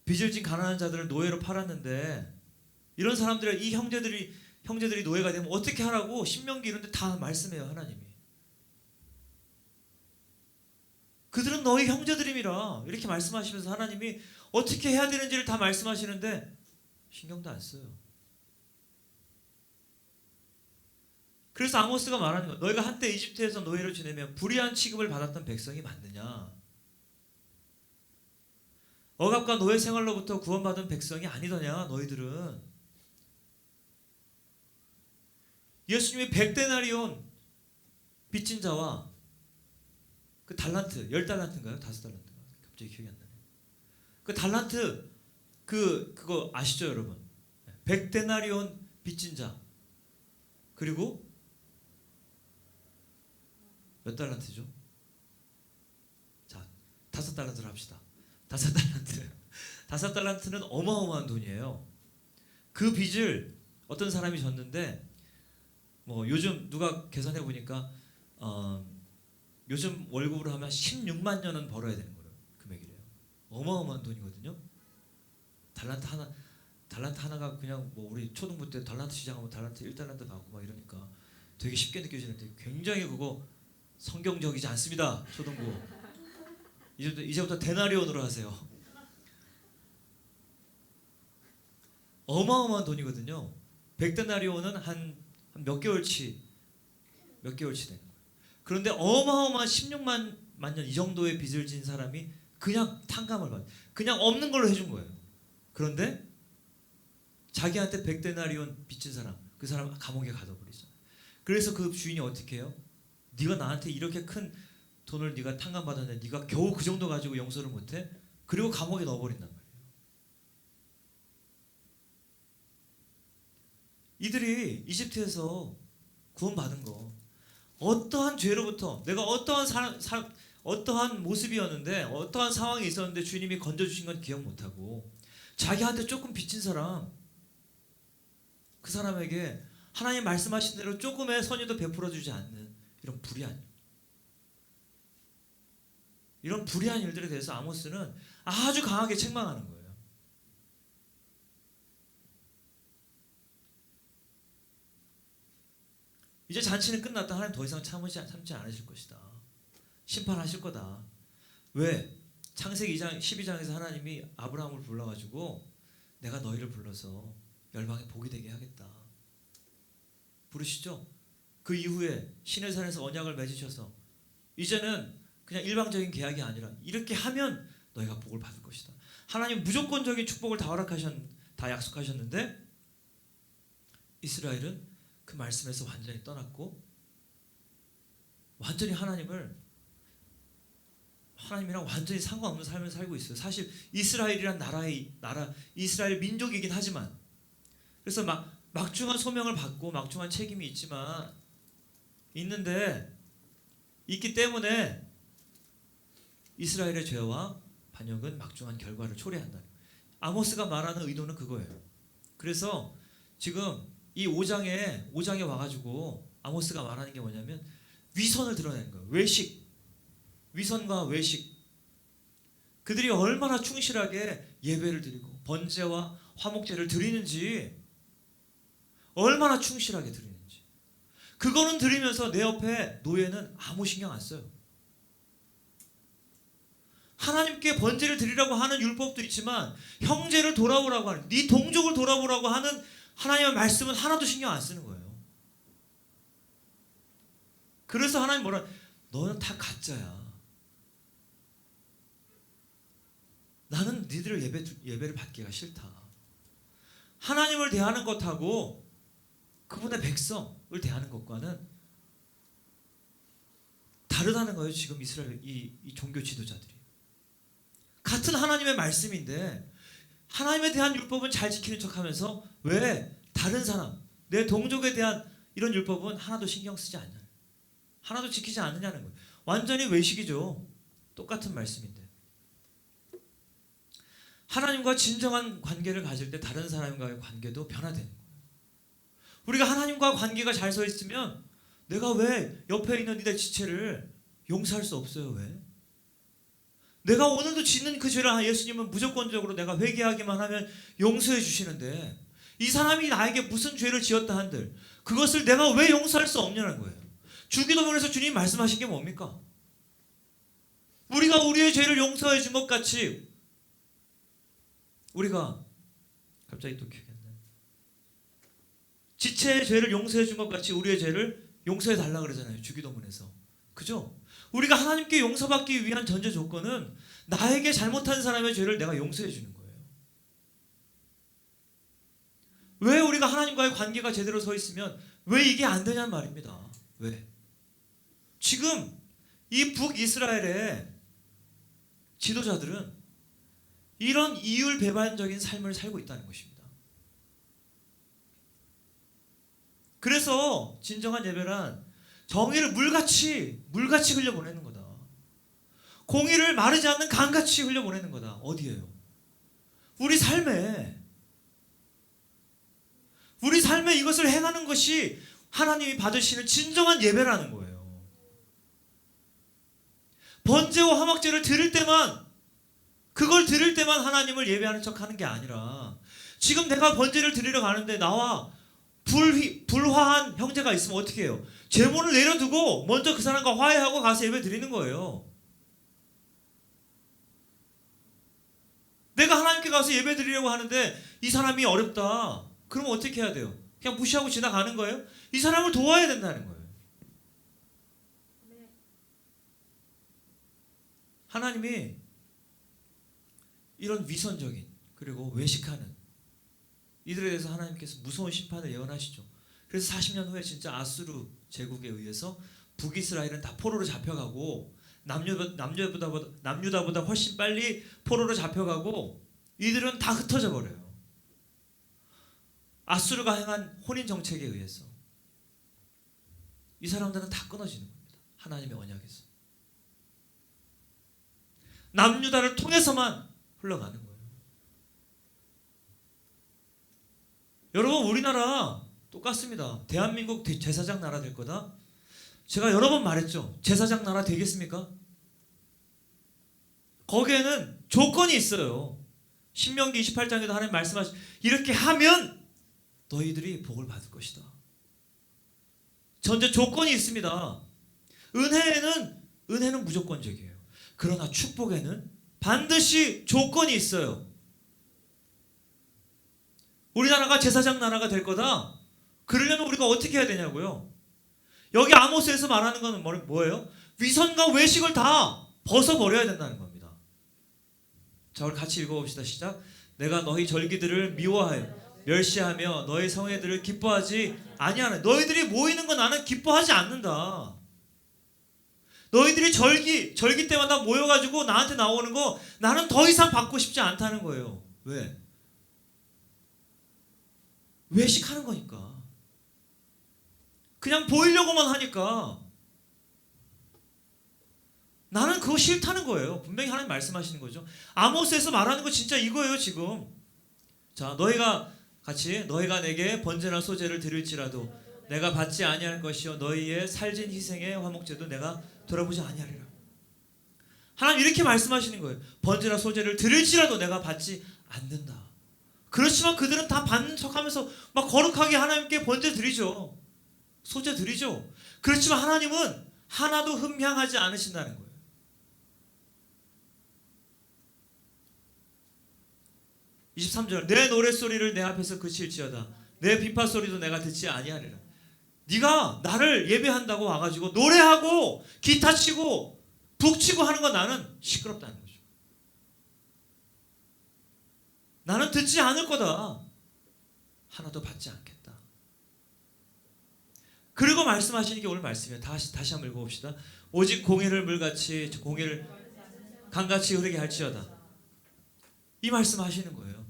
A: 빚을 진 가난한 자들을 노예로 팔았는데, 이런 사람들의 이 형제들이 노예가 되면 어떻게 하라고 신명기 이런 데 다 말씀해요. 하나님이. 그들은 너희 형제들임이라 이렇게 말씀하시면서 하나님이 어떻게 해야 되는지를 다 말씀하시는데 신경도 안 써요. 그래서 아모스가 말하는 거야. 너희가 한때 이집트에서 노예로 지내며 불의한 취급을 받았던 백성이 맞느냐? 억압과 노예 생활로부터 구원받은 백성이 아니더냐 너희들은. 예수님이 100데나리온 빚진 자와 그 달란트, 10달란트인가요? 5달란트인가요? 갑자기 기억이 안 나네. 그 달란트 그거 아시죠, 여러분? 100데나리온 빚진 자. 그리고 몇 달란트죠? 자, 5달란트를 합시다. 5달란트. 5달란트는 어마어마한 돈이에요. 그 빚을 어떤 사람이 졌는데, 뭐 요즘 누가 계산해 보니까 요즘 월급으로 하면 16만 년은 벌어야 되는 거예요. 금액이래요. 어마어마한 돈이거든요. 달란트 하나가 그냥 뭐 우리 초등부 때 달란트 시작하면 달란트 1달란트 받고 막 이러니까 되게 쉽게 느껴지는데 굉장히 그거 성경적이지 않습니다. 초등부. 이제부터 데나리온으로 하세요. 어마어마한 돈이거든요. 100데나리온은 한 몇 개월치 되는 거예요. 그런데 어마어마한 16만 년 이 정도의 빚을 진 사람이 그냥 탕감을 받아요. 그냥 없는 걸로 해준 거예요. 그런데 자기한테 100데나리온 빚진 사람, 그 사람 감옥에 가둬버리죠. 그래서 그 주인이 어떻게 해요? 네가 나한테 이렇게 큰 돈을 네가 탕감받았는데 네가 겨우 그 정도 가지고 용서를 못해? 그리고 감옥에 넣어버린단 말이에요. 이들이 이집트에서 구원받은 거 어떠한 죄로부터 내가 어떠한 모습이었는데 어떠한 상황이 있었는데 주님이 건져주신 건 기억 못하고 자기한테 조금 빚진 사람 그 사람에게 하나님 말씀하신 대로 조금의 선의도 베풀어주지 않는 이런 불의한 일들에 대해서 아모스는 아주 강하게 책망하는 거예요. 이제 잔치는 끝났다. 하나님 더 이상 참지 않으실 것이다. 심판하실 거다. 왜? 창세기 2장 12장에서 하나님이 아브라함을 불러가지고 내가 너희를 불러서 열방에 복이 되게 하겠다. 부르시죠? 그 이후에 시내산에서 언약을 맺으셔서 이제는 그냥 일방적인 계약이 아니라 이렇게 하면 너희가 복을 받을 것이다. 하나님 무조건적인 축복을 다 약속하셨는데 이스라엘은 그 말씀에서 완전히 떠났고 완전히 하나님이랑 완전히 상관없는 삶을 살고 있어요. 사실 이스라엘이란 나라 이스라엘 민족이긴 하지만 그래서 막중한 소명을 받고 막중한 책임이 있기 때문에 이스라엘의 죄와 반역은 막중한 결과를 초래한다. 아모스가 말하는 의도는 그거예요. 그래서 지금 이 5장에 와가지고 아모스가 말하는 게 뭐냐면 위선을 드러내는 거예요. 위선과 외식. 그들이 얼마나 충실하게 예배를 드리고 번제와 화목제를 드리는지 얼마나 충실하게 드리는지 그거는 드리면서 내 옆에 노예는 아무 신경 안 써요. 하나님께 번제를 드리라고 하는 율법도 있지만 형제를 돌아보라고 하는 네 동족을 돌아보라고 하는 하나님의 말씀은 하나도 신경 안 쓰는 거예요. 그래서 하나님 너는 다 가짜야. 나는 니들을 예배를 받기가 싫다. 하나님을 대하는 것하고 그분의 백성을 대하는 것과는 다르다는 거예요. 지금 이스라엘 이 종교 지도자들이 같은 하나님의 말씀인데 하나님에 대한 율법은 잘 지키는 척하면서 왜 다른 사람 내 동족에 대한 이런 율법은 하나도 신경 쓰지 않냐, 하나도 지키지 않느냐는 거예요. 완전히 외식이죠. 똑같은 말씀인데 하나님과 진정한 관계를 가질 때 다른 사람과의 관계도 변화되는 거예요. 우리가 하나님과 관계가 잘 서 있으면 내가 왜 옆에 있는 이들 지체를 용서할 수 없어요? 왜? 내가 오늘도 짓는 그 죄를 예수님은 무조건적으로 내가 회개하기만 하면 용서해 주시는데 이 사람이 나에게 무슨 죄를 지었다 한들 그것을 내가 왜 용서할 수 없냐는 거예요. 주기도문에서 주님이 말씀하신 게 뭡니까? 우리가 우리의 죄를 용서해 준 것 같이 우리가 갑자기 또 기억이 안 나요. 지체의 죄를 용서해 준 것 같이 우리의 죄를 용서해 달라 그러잖아요. 주기도문에서. 그죠? 우리가 하나님께 용서받기 위한 전제 조건은 나에게 잘못한 사람의 죄를 내가 용서해 주는 거예요. 왜 우리가 하나님과의 관계가 제대로 서 있으면 왜 이게 안 되냐는 말입니다. 왜? 지금 이 북이스라엘의 지도자들은 이런 이율배반적인 삶을 살고 있다는 것입니다. 그래서 진정한 예배란 정의를 물같이 흘려보내는 거다. 공의를 마르지 않는 강같이 흘려보내는 거다. 어디예요? 우리 삶에 이것을 행하는 것이 하나님이 받으시는 진정한 예배라는 거예요. 번제와 화목제를 그걸 드릴 때만 하나님을 예배하는 척하는 게 아니라 지금 내가 번제를 드리러 가는데 나와 불화한 형제가 있으면 어떻게 해요? 제물을 내려두고 먼저 그 사람과 화해하고 가서 예배 드리는 거예요. 내가 하나님께 가서 예배 드리려고 하는데 이 사람이 어렵다. 그러면 어떻게 해야 돼요? 그냥 무시하고 지나가는 거예요? 이 사람을 도와야 된다는 거예요. 하나님이 이런 위선적인 그리고 외식하는 이들에 대해서 하나님께서 무서운 심판을 예언하시죠. 그래서 40년 후에 진짜 아수르 제국에 의해서 북이스라엘은 다 포로로 잡혀가고 남유다보다 훨씬 빨리 포로로 잡혀가고 이들은 다 흩어져 버려요. 아수르가 행한 혼인 정책에 의해서 이 사람들은 다 끊어지는 겁니다. 하나님의 언약에서. 남유다를 통해서만 흘러가는 거예요. 여러분, 우리나라 똑같습니다. 대한민국 제사장 나라 될 거다. 제가 여러 번 말했죠. 제사장 나라 되겠습니까? 거기에는 조건이 있어요. 신명기 28장에도 하나님 말씀하시 이렇게 하면 너희들이 복을 받을 것이다. 전제 조건이 있습니다. 은혜는 무조건적이에요. 그러나 축복에는 반드시 조건이 있어요. 우리나라가 제사장 나라가 될 거다. 그러려면 우리가 어떻게 해야 되냐고요. 여기 아모스에서 말하는 건 뭐예요? 위선과 외식을 다 벗어버려야 된다는 겁니다. 자, 우리 같이 읽어봅시다. 시작. 내가 너희 절기들을 미워하여 멸시하며 너희 성회들을 기뻐하지 아니하는. 너희들이 모이는 거 나는 기뻐하지 않는다. 너희들이 절기 때마다 모여가지고 나한테 나오는 거 나는 더 이상 받고 싶지 않다는 거예요. 왜? 외식하는 거니까. 그냥 보이려고만 하니까 나는 그거 싫다는 거예요. 분명히 하나님 말씀하시는 거죠. 아모스에서 말하는 거 진짜 이거예요 지금. 자, 너희가 내게 번제나 소제를 드릴지라도 내가 받지 아니할 것이요 너희의 살진 희생의 화목제도 내가 돌아보지 아니하리라. 하나님 이렇게 말씀하시는 거예요. 번제나 소제를 드릴지라도 내가 받지 않는다. 그렇지만 그들은 다 받는 척하면서 막 거룩하게 하나님께 번제 드리죠. 소제 드리죠. 그렇지만 하나님은 하나도 흠향하지 않으신다는 거예요. 내 노랫소리를 내 앞에서 그칠지어다. 내 비파소리도 내가 듣지 아니하리라. 네가 나를 예배한다고 와가지고 노래하고 기타 치고 북치고 하는 건 나는 시끄럽다는 거죠. 나는 듣지 않을 거다. 하나도 받지 않겠다. 그리고 말씀하시는 게 오늘 말씀이에요. 다시 한번 읽어봅시다. 오직 공의를 물같이 공의를 강같이 흐르게 할지어다. 이 말씀 하시는 거예요.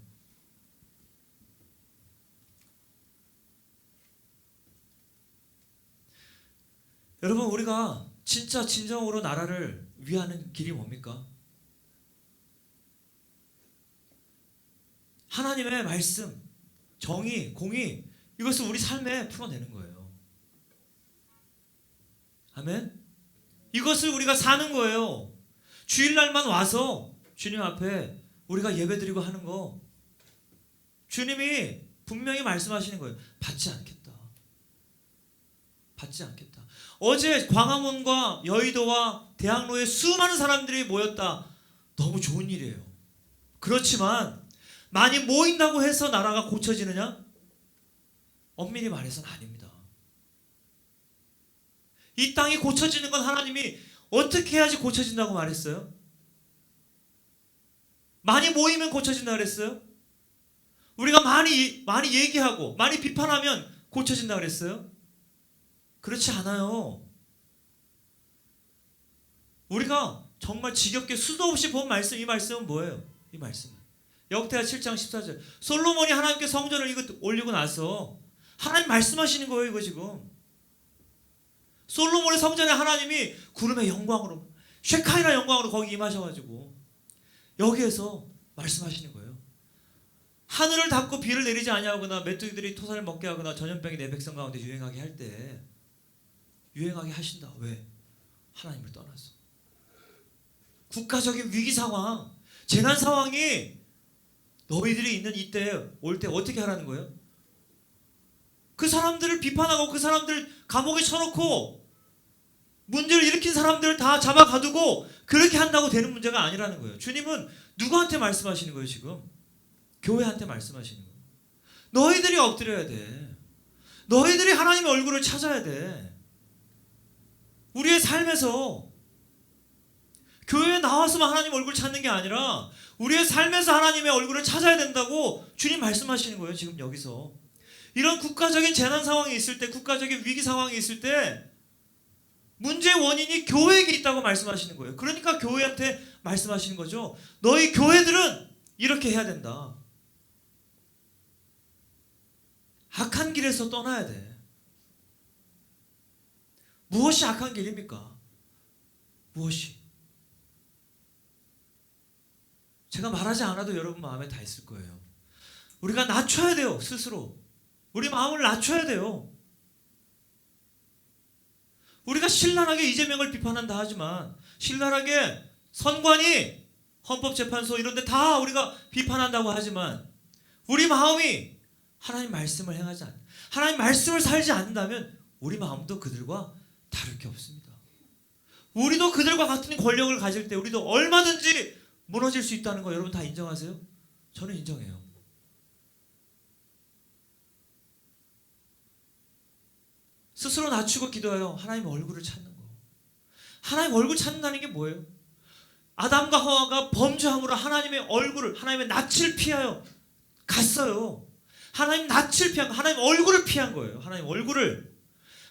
A: 여러분, 우리가 진짜 진정으로 나라를 위하는 길이 뭡니까? 하나님의 말씀, 정의, 공의, 이것을 우리 삶에 풀어내는 거예요. 아멘? 이것을 우리가 사는 거예요. 주일날만 와서 주님 앞에 우리가 예배드리고 하는 거, 주님이 분명히 말씀하시는 거예요. 받지 않겠다. 받지 않겠다. 어제 광화문과 여의도와 대학로에 수많은 사람들이 모였다. 너무 좋은 일이에요. 그렇지만 많이 모인다고 해서 나라가 고쳐지느냐? 엄밀히 말해서는 아닙니다. 이 땅이 고쳐지는 건 하나님이 어떻게 해야지 고쳐진다고 말했어요? 많이 모이면 고쳐진다 그랬어요? 우리가 많이 얘기하고 많이 비판하면 고쳐진다 그랬어요? 그렇지 않아요. 우리가 정말 지겹게 수도 없이 본 말씀, 이 말씀은 뭐예요? 이 말씀은 역대하 7장 14절. 솔로몬이 하나님께 성전을 이거 올리고 나서 하나님 말씀하시는 거예요. 이거 지금 솔로몬의 성전에 하나님이 구름의 영광으로, 쉐카이나 영광으로 거기 임하셔가지고 여기에서 말씀하시는 거예요. 하늘을 닫고 비를 내리지 아니하거나 메뚜기들이 토사를 먹게 하거나 전염병이 내 백성 가운데 유행하게 할 때 유행하게 하신다. 왜? 하나님을 떠나서. 국가적인 위기 상황, 재난 상황이 너희들이 있는 이때 올 때 어떻게 하라는 거예요? 그 사람들을 비판하고 그 사람들 감옥에 쳐놓고 문제를 일으킨 사람들을 다 잡아 가두고 그렇게 한다고 되는 문제가 아니라는 거예요. 주님은 누구한테 말씀하시는 거예요 지금? 교회한테 말씀하시는 거예요. 너희들이 엎드려야 돼. 너희들이 하나님의 얼굴을 찾아야 돼. 우리의 삶에서 교회에 나와서만 하나님 얼굴을 찾는 게 아니라 우리의 삶에서 하나님의 얼굴을 찾아야 된다고 주님 말씀하시는 거예요. 지금 여기서 이런 국가적인 재난 상황이 있을 때, 국가적인 위기 상황이 있을 때 문제의 원인이 교회에게 있다고 말씀하시는 거예요. 그러니까 교회한테 말씀하시는 거죠. 너희 교회들은 이렇게 해야 된다. 악한 길에서 떠나야 돼. 무엇이 악한 길입니까? 무엇이? 제가 말하지 않아도 여러분 마음에 다 있을 거예요. 우리가 낮춰야 돼요. 스스로. 우리 마음을 낮춰야 돼요. 우리가 신랄하게 이재명을 비판한다 하지만 신랄하게 선관위, 헌법재판소 이런 데 다 우리가 비판한다고 하지만 우리 마음이 하나님 말씀을 행하지 않는, 하나님 말씀을 살지 않는다면 우리 마음도 그들과 다를 게 없습니다. 우리도 그들과 같은 권력을 가질 때 우리도 얼마든지 무너질 수 있다는 거 여러분 다 인정하세요? 저는 인정해요. 스스로 낮추고 기도하여 하나님 얼굴을 찾는 거. 하나님 얼굴 찾는다는 게 뭐예요? 아담과 하와가 범죄함으로 하나님의 얼굴을, 하나님의 낯을 피하여 갔어요. 하나님 낯을 피한 거, 하나님 얼굴을 피한 거예요. 하나님 얼굴을,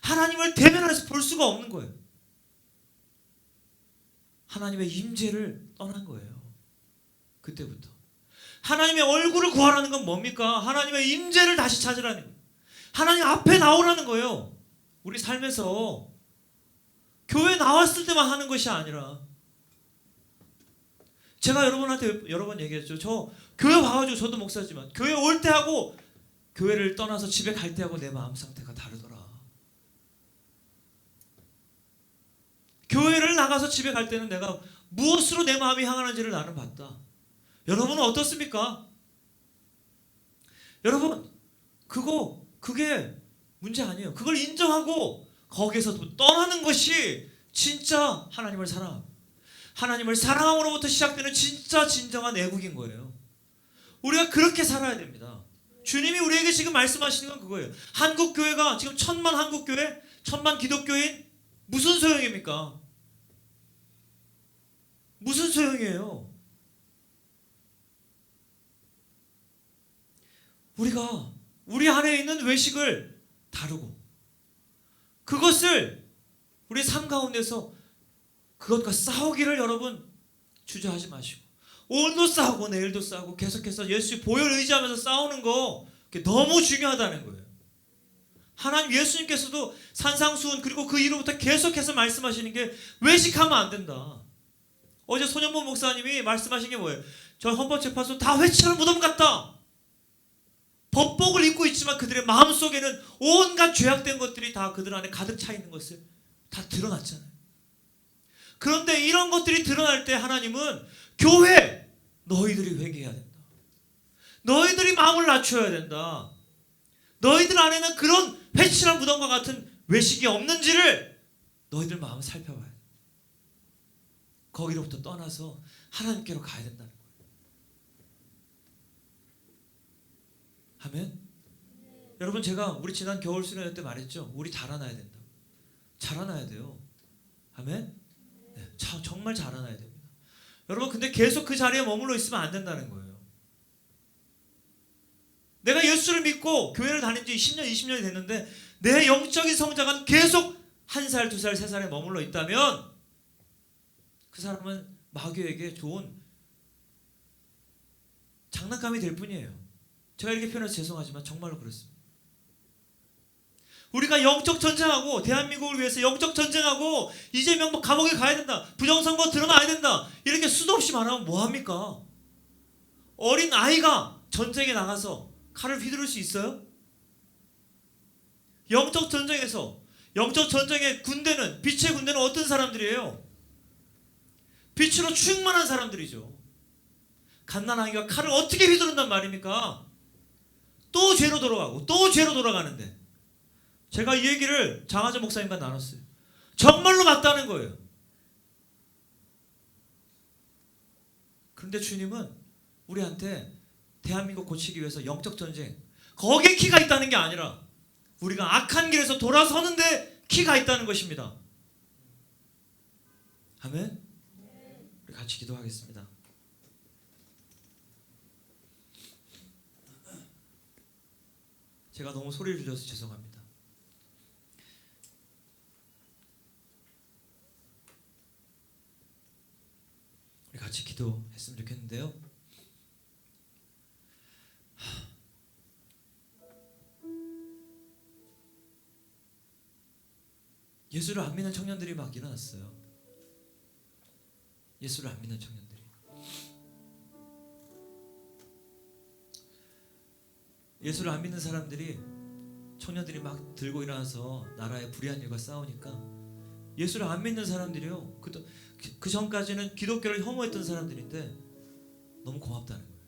A: 하나님을 대면해서 볼 수가 없는 거예요. 하나님의 임재를 떠난 거예요. 그때부터 하나님의 얼굴을 구하라는 건 뭡니까? 하나님의 임재를 다시 찾으라는 거예요. 하나님 앞에 나오라는 거예요. 우리 삶에서 교회 나왔을 때만 하는 것이 아니라, 제가 여러분한테 여러 번 얘기했죠. 저 교회 와가지고, 저도 목사지만 교회 올 때 하고 교회를 떠나서 집에 갈 때 하고 내 마음 상태가 다르더라. 교회를 나가서 집에 갈 때는 내가 무엇으로 내 마음이 향하는지를 나는 봤다. 여러분은 어떻습니까? 여러분, 그게 문제 아니에요. 그걸 인정하고 거기에서 떠나는 것이 진짜 하나님을 사랑함. 하나님을 사랑함으로부터 시작되는 진짜 진정한 애국인 거예요. 우리가 그렇게 살아야 됩니다. 주님이 우리에게 지금 말씀하시는 건 그거예요. 한국교회가 지금 1000만 한국교회, 1000만 기독교인, 무슨 소용입니까? 무슨 소용이에요? 우리가 우리 안에 있는 외식을 다루고 그것을 우리 삶 가운데서 그것과 싸우기를 여러분 주저하지 마시고, 오늘도 싸우고 내일도 싸우고 계속해서 예수의 보혈 의지하면서 싸우는 거 너무 중요하다는 거예요. 하나님, 예수님께서도 산상수훈 그리고 그 이후부터 계속해서 말씀하시는 게 외식하면 안 된다. 어제 손현보 목사님이 말씀하신 게 뭐예요? 저 헌법재판소 다 회칠한 무덤 같다. 법복을 입고 있지만 그들의 마음속에는 온갖 죄악된 것들이 다 그들 안에 가득 차 있는 것을 다 드러났잖아요. 그런데 이런 것들이 드러날 때 하나님은 교회, 너희들이 회개해야 된다. 너희들이 마음을 낮춰야 된다. 너희들 안에는 그런 회칠한 무덤과 같은 외식이 없는지를 너희들 마음을 살펴봐야 돼. 거기로부터 떠나서 하나님께로 가야 된다는 거예요. 아멘? 여러분, 제가 우리 지난 겨울 수련회 때 말했죠. 우리 자라나야 된다. 자라나야 돼요. 아멘? 네, 정말 자라나야 됩니다. 여러분, 근데 계속 그 자리에 머물러 있으면 안 된다는 거예요. 내가 예수를 믿고 교회를 다닌 지 10년, 20년이 됐는데 내 영적인 성장은 계속 1살, 2살, 3살에 머물러 있다면 그 사람은 마귀에게 좋은 장난감이 될 뿐이에요. 제가 이렇게 표현해서 죄송하지만 정말로 그렇습니다. 우리가 영적 전쟁하고, 대한민국을 위해서 영적 전쟁하고, 이재명 뭐 감옥에 가야 된다, 부정선거 드러나야 된다, 이렇게 수도 없이 말하면 뭐합니까? 어린 아이가 전쟁에 나가서 칼을 휘두를 수 있어요? 영적 전쟁에서, 영적 전쟁의 군대는, 빛의 군대는 어떤 사람들이에요? 빛으로 충만한 사람들이죠. 갓난아기가 칼을 어떻게 휘두른단 말입니까? 또 죄로 돌아가고 또 죄로 돌아가는데, 제가 이 얘기를 장하재 목사님과 나눴어요. 정말로 맞다는 거예요. 그런데 주님은 우리한테 대한민국 고치기 위해서 영적 전쟁, 거기에 키가 있다는 게 아니라 우리가 악한 길에서 돌아서는데 키가 있다는 것입니다. 아멘? 우리 같이 기도하겠습니다. 제가 너무 소리를 줄여서 죄송합니다. 기도했으면 좋겠는데요. 예수를 안 믿는 청년들이 막 일어났어요. 예수를 안 믿는 청년들이. 예수를 안 믿는 사람들이, 청년들이 막 들고 일어나서 나라의 불의한 일과 싸우니까 예수를 안 믿는 사람들이요, 그 전까지는 기독교를 혐오했던 사람들인데 너무 고맙다는 거예요.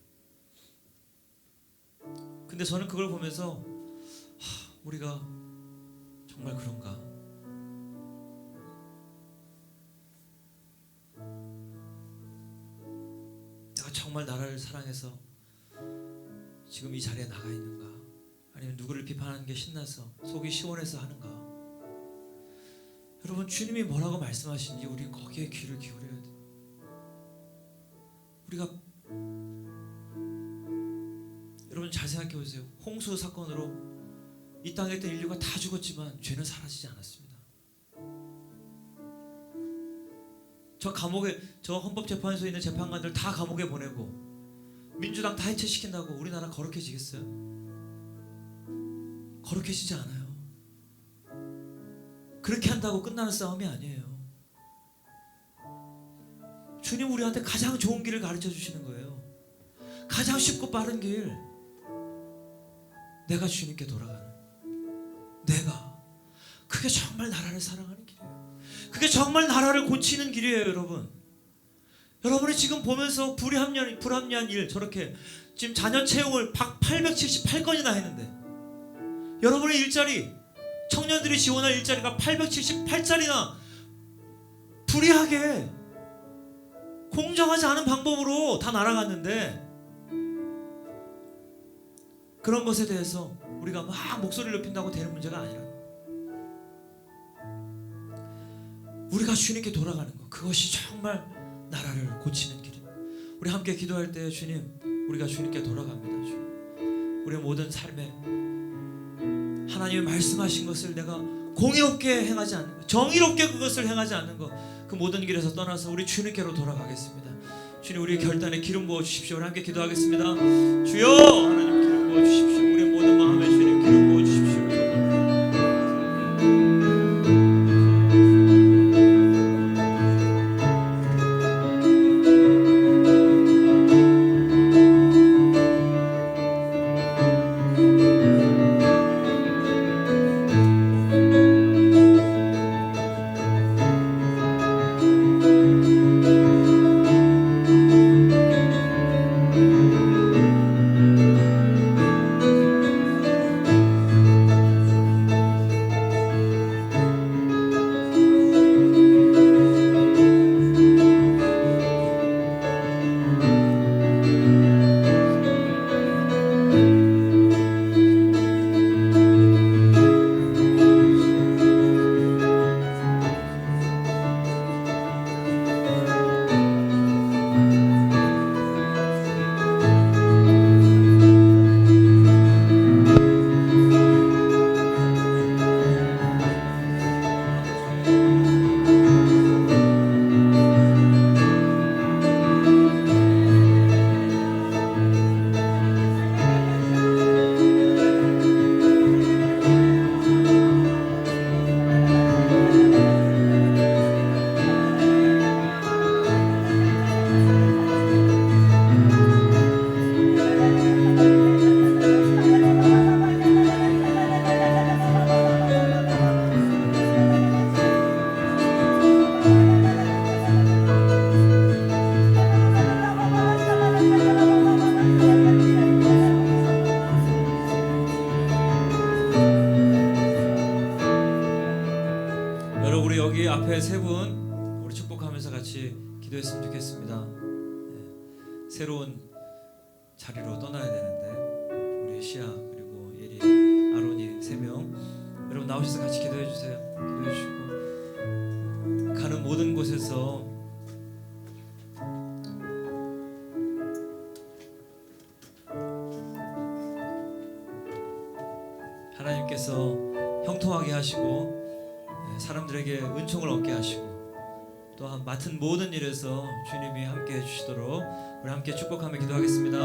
A: 근데 저는 그걸 보면서 우리가 정말 그런가? 내가 정말 나라를 사랑해서 지금 이 자리에 나가 있는가? 아니면 누구를 비판하는 게 신나서 속이 시원해서 하는가? 여러분, 주님이 뭐라고 말씀하시는지 우리 거기에 귀를 기울여야 돼요. 우리가, 여러분 잘 생각해 보세요. 홍수 사건으로 이 땅에 있던 인류가 다 죽었지만 죄는 사라지지 않았습니다. 저 헌법재판소에 있는 재판관들 다 감옥에 보내고 민주당 다 해체시킨다고 우리나라 거룩해지겠어요? 거룩해지지 않아요. 그렇게 한다고 끝나는 싸움이 아니에요. 주님 우리한테 가장 좋은 길을 가르쳐 주시는 거예요. 가장 쉽고 빠른 길. 내가 주님께 돌아가는, 내가, 그게 정말 나라를 사랑하는 길이에요. 그게 정말 나라를 고치는 길이에요. 여러분이 지금 보면서 불합리한 일, 저렇게 지금 자녀 채용을 878건이나 했는데, 여러분의 일자리, 청년들이 지원할 일자리가 878자리나 불이하게 공정하지 않은 방법으로 다 날아갔는데, 그런 것에 대해서 우리가 막 목소리를 높인다고 되는 문제가 아니라, 우리가 주님께 돌아가는 것, 그것이 정말 나라를 고치는 길입니다. 우리 함께 기도할 때, 주님, 우리가 주님께 돌아갑니다. 주님, 우리의 모든 삶에 하나님의 말씀하신 것을 내가 공의롭게 행하지 않는 것, 정의롭게 그것을 행하지 않는 것, 그 모든 길에서 떠나서 우리 주님께로 돌아가겠습니다. 주님, 우리의 결단에 기름 부어 주십시오. 우리 함께 기도하겠습니다. 주여, 하나님 기름 부어 주십시오. 우리의 모든 마음에 주님 기름 부어 주십시오. 앞에 세 분 우리 축복하면서 같이 기도했으면 좋겠습니다. 네, 새로운 자리로 떠나야 되는데 우리 시아 그리고 예리, 아론이 3명 여러분 나오셔서 같이 기도해 주세요. 기도해 주시고 가는 모든 곳에서 하나님께서 형통하게 하시고 사람들에게 은총을 얻게 하시고 또 맡은 모든 일에서 주님이 함께 해주시도록 우리 함께 축복하며 기도하겠습니다.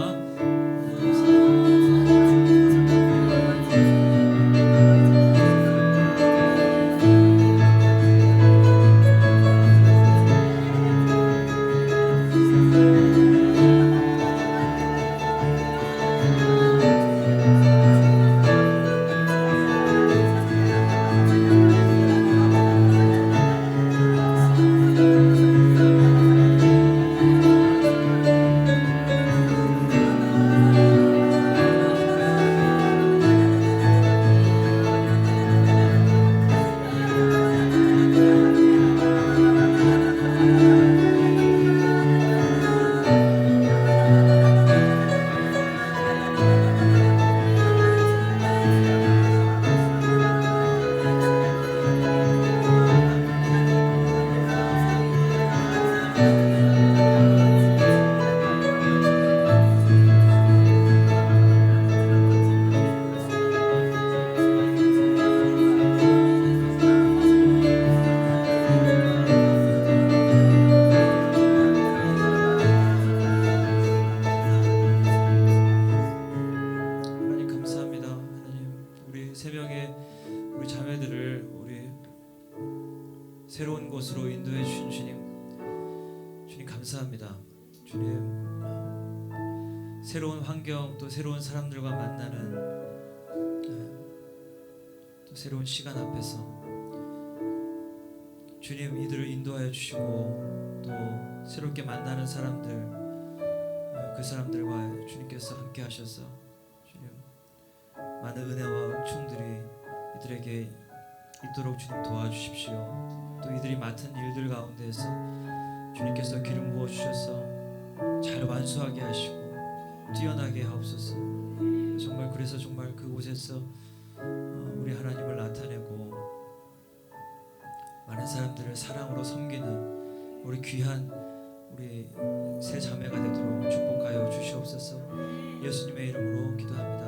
A: 하나님 감사합니다. 하나님 우리 새벽에 우리 자매들을 우리 새로운 곳으로 인도해 주신 주님 감사합니다. 주님 새로운 환경 또 새로운 사람들과 만나는 또 새로운 시간 앞에서 주님 이들을 인도하여 주시고 또 새롭게 만나는 사람들 그 사람들과 주님께서 함께 하셔서 주님 많은 은혜와 은총들이 이들에게 있도록 주님 도와주십시오. 또 이들이 맡은 일들 가운데에서 주님께서 기름 부어 주셔서 잘 완수하게 하시고 뛰어나게 하옵소서. 정말 그래서 정말 그곳에서 우리 하나님을 나타내고 많은 사람들을 사랑으로 섬기는 우리 귀한 우리 새 자매가 되도록 축복하여 주시옵소서. 예수님의 이름으로 기도합니다.